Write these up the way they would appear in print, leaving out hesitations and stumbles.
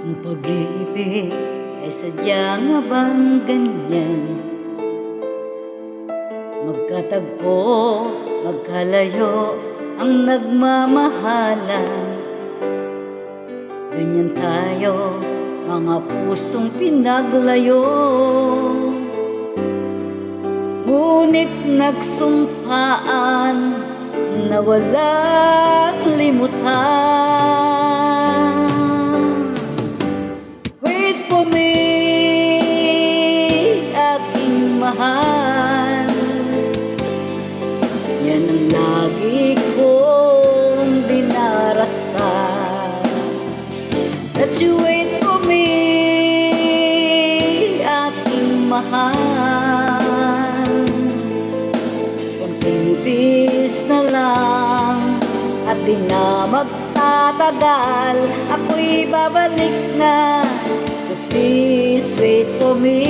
Ang pag-ibig ay sadya nga bang ganyan? Magkatagpo, magkalayo ang nagmamahalan. Ganyan tayo, mga pusong pinaglayo. Ngunit nagsumpaan na walang limutan. Wait for me, aking mahal. Yan ang lagi kong dinarasal. That you wait for me, aking mahal. Konting tiis na lang at di na magtatagal. Ako'y babalik na, so please wait for me.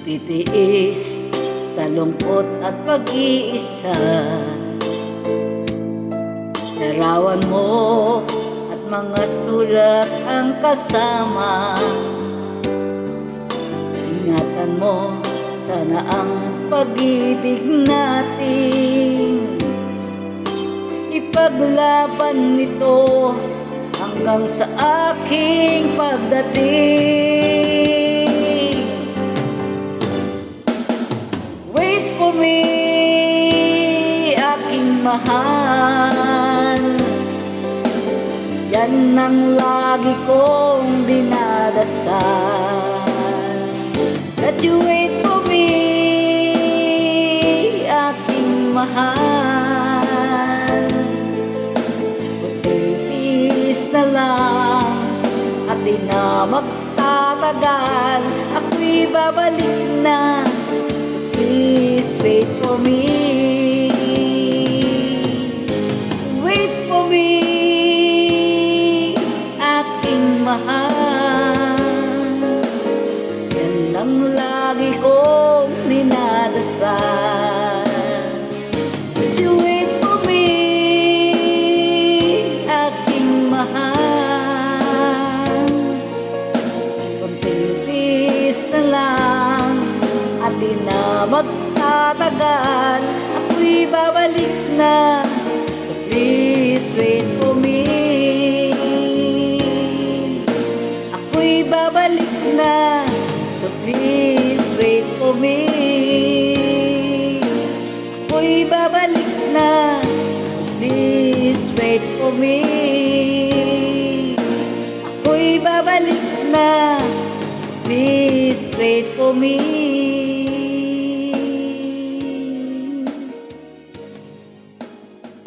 Magtitiis sa lungkot at pag-iisa. Larawan mo at mga sulat ang kasama. Ingatan mo sana ang pag-ibig natin. Ipaglaban nito hanggang sa aking pagdating. Wait for me, aking mahal. Yan ang lagi kong dinadasal. That you wait for me, aking mahal. Kunting tiis na lang at di na magtatagal. Ako'y babalik na, so please wait for me. Wait for me, aking mahal. Yan ang lagi kong dinadasal. Would you wait for me, aking mahal? Konting tiis na lang at di na magtatagal. Ako'y babalik na, so please wait for me. Ako'y babalik na, so please wait for me. Ako'y babalik na, so please wait for me. Ako'y babalik na, please wait for me.